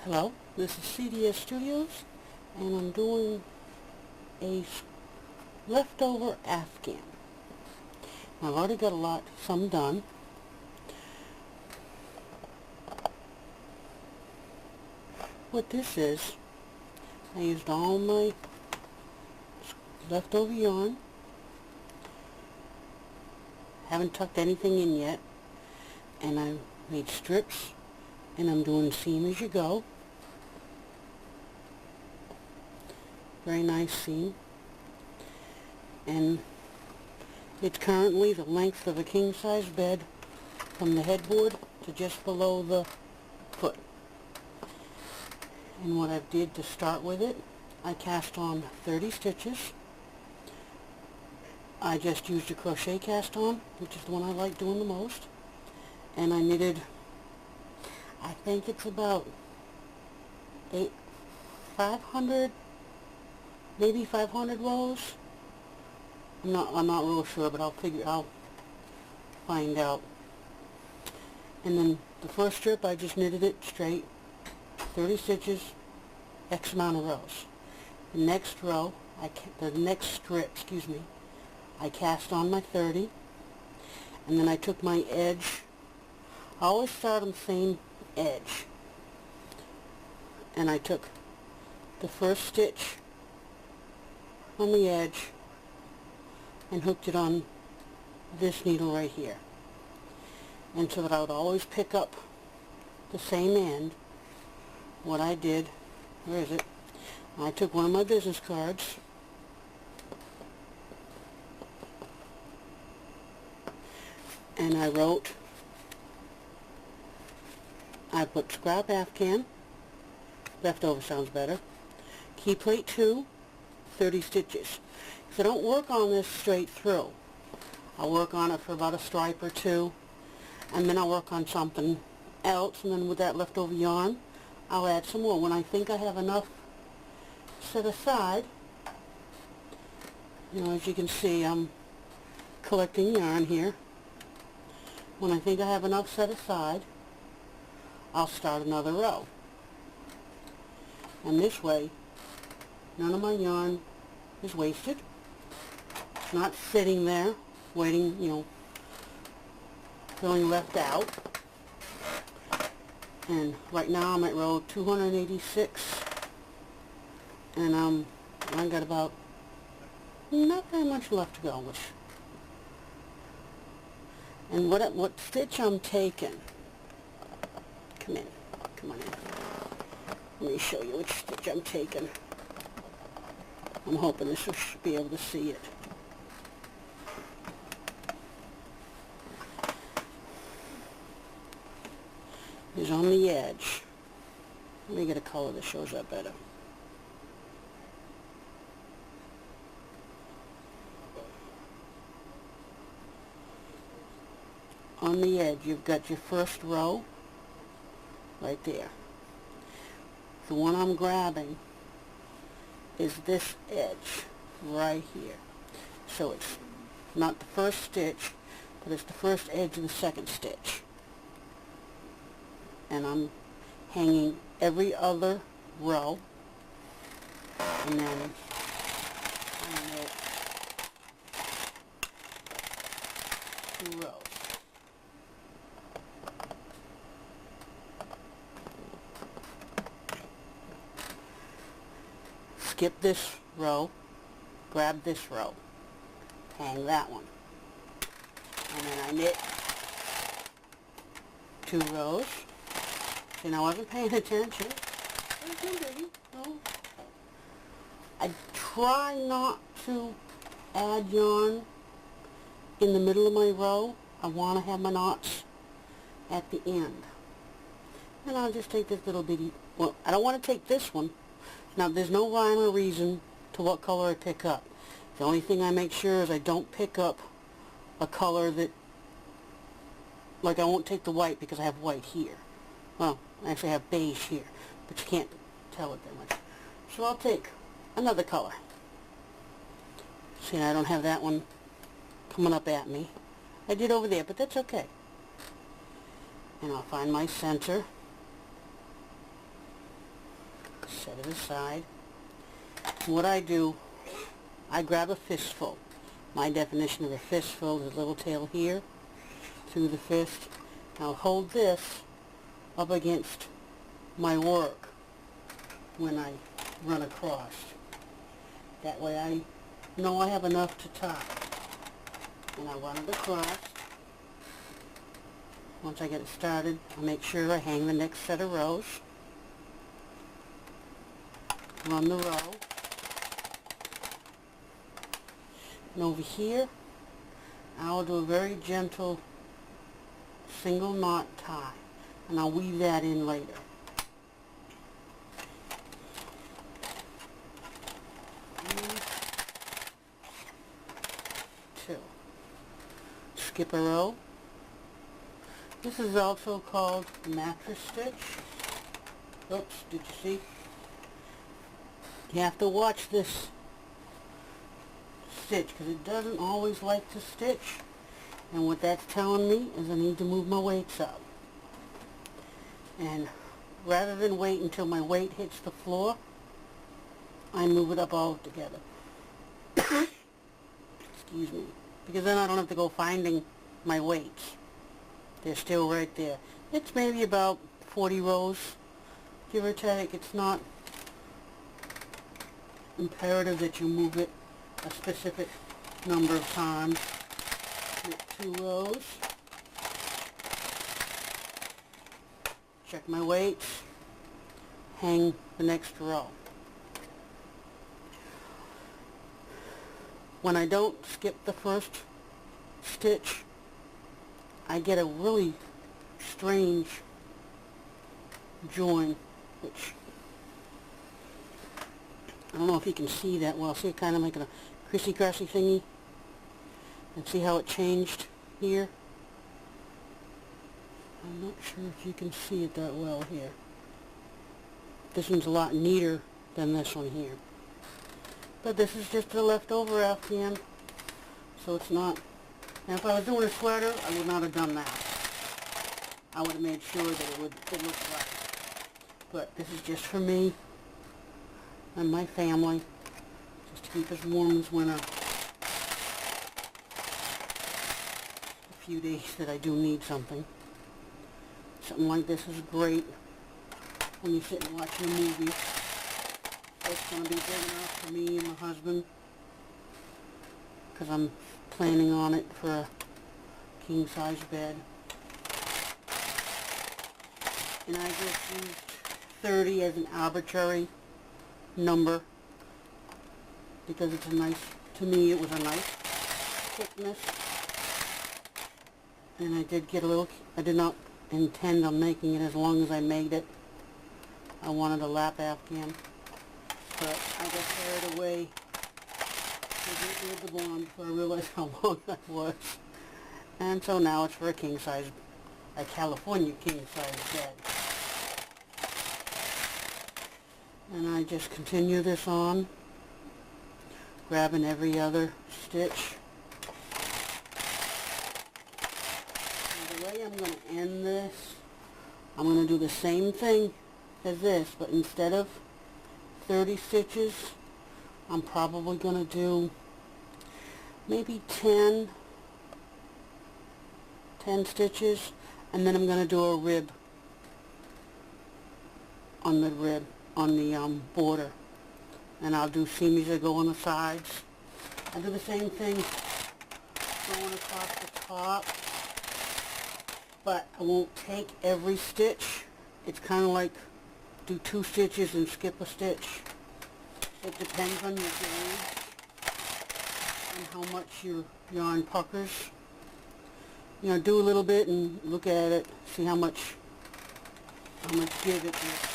Hello, this is CDS Studios, and I'm doing a leftover Afghan. I've already got some done. What this is, I used all my leftover yarn. Haven't tucked anything in yet, and I made strips, and I'm doing seam as you go. Very nice seam, and it's currently the length of a king-size bed from the headboard to just below the foot. And what I did to start with it, I cast on 30 stitches. I just used a crochet cast on, which is the one I like doing the most, and I knitted, I think it's about 500, maybe 500 rows. I'm not real sure, but I'll find out. And then the first strip, I just knitted it straight, 30 stitches, X amount of rows. The next row, the next strip, I cast on my 30, and then I took my edge. I always start on the same edge, and I took the first stitch on the edge and hooked it on this needle right here, and so that I would always pick up the same end. What I did, where is it? I took one of my business cards and I put scrap Afghan, leftover sounds better, key plate 2, 30 stitches. Because I don't work on this straight through. I'll work on it for about a stripe or two, and then I'll work on something else, and then with that leftover yarn, I'll add some more. When I think I have enough set aside, as you can see, I'm collecting yarn here. When I think I have enough set aside, I'll start another row. And this way, none of my yarn is wasted. It's not sitting there, waiting, feeling left out. And right now I'm at row 286, and I got about not very much left to go. And what stitch I'm taking? Come on in. Let me show you which stitch I'm taking. I'm hoping this will be able to see it. Is on the edge. Let me get a color that shows up better. On the edge, you've got your first row right there. The one I'm grabbing is this edge right here. So it's not the first stitch, but it's the first edge of the second stitch. And I'm hanging every other row, and then I knit 2 rows. Skip this row, grab this row, hang that one, and then I knit 2 rows. And I wasn't paying attention. No. I try not to add yarn in the middle of my row. I want to have my knots at the end. And I'll just take this little bitty, well, I don't want to take this one. Now, there's no rhyme or reason to what color I pick up. The only thing I make sure is I don't pick up a color that, like I won't take the white because I have white here. Well, I actually have beige here, but you can't tell it that much. So I'll take another color. See, I don't have that one coming up at me. I did over there, but that's okay. And I'll find my center. set it aside. What I do, I grab a fistful. My definition of a fistful is a little tail here through the fist. I'll hold this up against my work when I run across. That way I know I have enough to tie. And I run it across. Once I get it started, I'll make sure I hang the next set of rows. Run the row. And over here, I'll do a very gentle single knot tie. And I'll weave that in later. 2. Skip a row. This is also called mattress stitch. Oops, did you see? You have to watch this stitch because it doesn't always like to stitch. And what that's telling me is I need to move my weights up. And rather than wait until my weight hits the floor, I move it up all together. Excuse me. Because then I don't have to go finding my weights. They're still right there. It's maybe about 40 rows, give or take. It's not imperative that you move it a specific number of times. Get 2 rows. Check my weights. Hang the next row. When I don't skip the first stitch, I get a really strange join, which I don't know if you can see that well. See it kind of making a crissy-crossy thingy? And see how it changed here? I'm not sure if you can see it that well here. This one's a lot neater than this one here. But this is just a leftover Afghan, so it's not. And if I was doing a sweater, I would not have done that. I would have made sure that it look right. But this is just for me and my family, just to keep us warm this winter. A few days that I do need something. Something like this is great when you sit and watch a movie. It's going to be big enough for me and my husband, because I'm planning on it for a king-size bed. And I just used 30 as an arbitrary number because it's a nice, to me it was a nice thickness. And I did get a little, I did not intend on making it as long as I made it. I wanted a lap Afghan. But I got carried away with the blonde before I realized how long that was. And so now it's for a king-size, a California king-size bed. And I just continue this on, grabbing every other stitch. And the way I'm going to end this, I'm going to do the same thing as this, but instead of 30 stitches, I'm probably going to do maybe 10 stitches, and then I'm going to do a rib on the border, and I'll do seams that go on the sides. I'll do the same thing going across the top, but I won't take every stitch. It's kind of like do 2 stitches and skip a stitch. It depends on your gauge and how much your yarn puckers. You know, do a little bit and look at it, see how much give it is.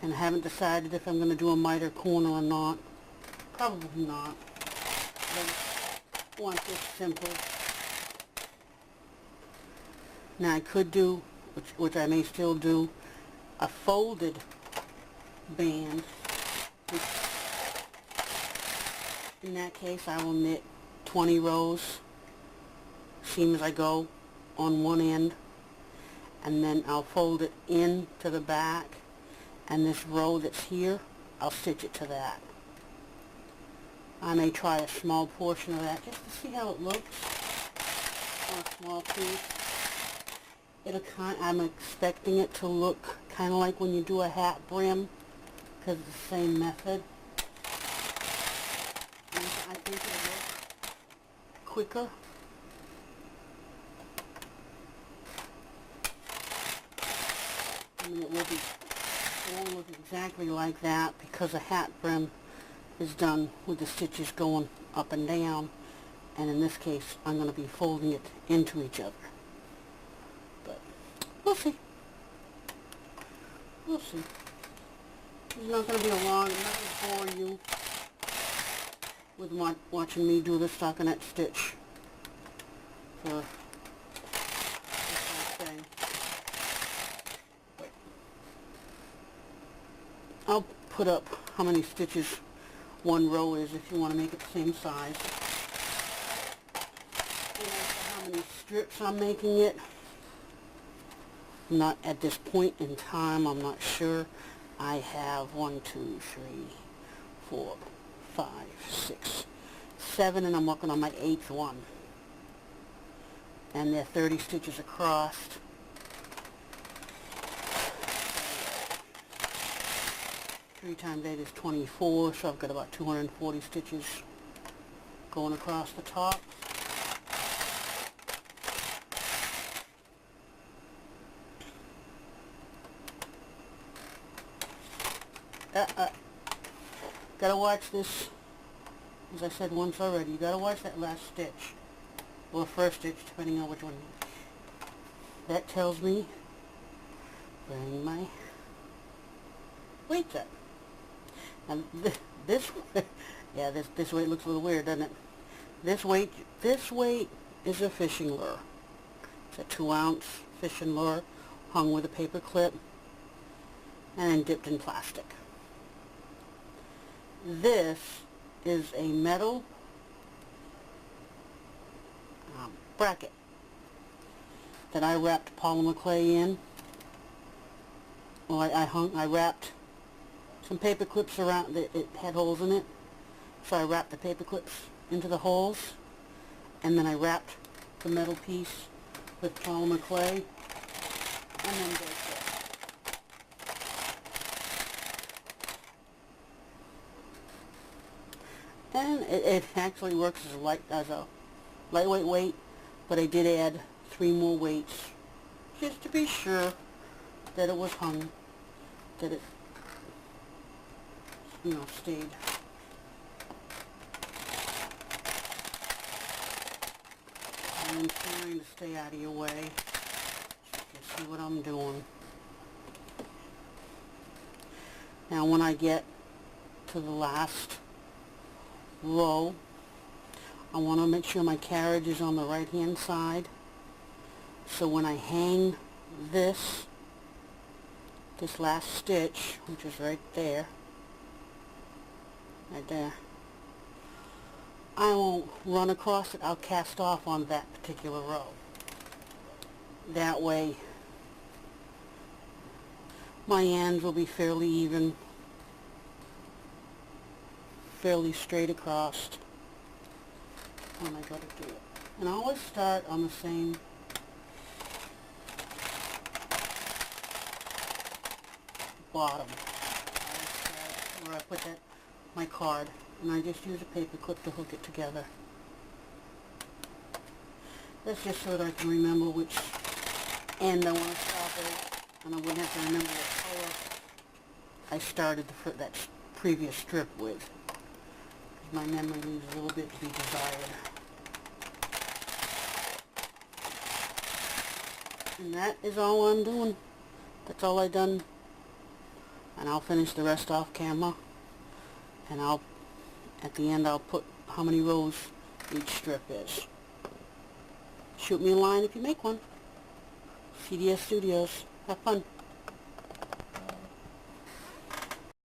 And I haven't decided if I'm going to do a miter corner or not. Probably not. I want this simple. Now I could do, which I may still do, a folded band. Which, in that case, I will knit 20 rows, seam as I go, on one end. and then I'll fold it into the back, and this row that's here, I'll stitch it to that. I may try a small portion of that just to see how it looks on a small piece. I'm expecting it to look kind of like when you do a hat brim, because it's the same method. And I think it'll look quicker. I mean, it won't look exactly like that because a hat brim is done with the stitches going up and down, and in this case I'm going to be folding it into each other. But we'll see. We'll see. It's not going to be a long, I'm not going to bore you with watching me do the stockinette stitch for this whole thing. I'll put up how many stitches one row is if you want to make it the same size. And also how many strips I'm making it. Not at this point in time, I'm not sure. I have 1, 2, 3, 4, 5, 6, 7, and I'm working on my 8th one. And they're 30 stitches across. 3 times 8 is 24, so I've got about 240 stitches going across the top. Gotta watch this, as I said once already, you gotta watch that last stitch, or first stitch, depending on which one. That tells me, bring my weights up. And this yeah, this weight looks a little weird, doesn't it? This weight is a fishing lure. It's a 2-ounce fishing lure, hung with a paper clip, and then dipped in plastic. This is a metal bracket that I wrapped polymer clay in. Well, I wrapped some paper clips around it. It had holes in it, so I wrapped the paper clips into the holes, and then I wrapped the metal piece with polymer clay, and then baked it. And it actually works as a lightweight weight, but I did add 3 more weights just to be sure that it was hung, that it, you know, stayed. And I'm trying to stay out of your way. So you can see what I'm doing. Now when I get to the last row, I want to make sure my carriage is on the right hand side, so when I hang this last stitch, which is right there, I won't run across it. I'll cast off on that particular row. That way my ends will be fairly even, fairly straight across when I go to do it. And I always start on the same bottom. Where I put my card, and I just use a paper clip to hook it together. That's just so that I can remember which end I want to stop at, and I wouldn't have to remember what color I started that previous strip with. My memory leaves a little bit to be desired. And that is all I'm doing. That's all I've done. And I'll finish the rest off camera. And at the end I'll put how many rows each strip is. Shoot me a line if you make one. CDS Studios. Have fun.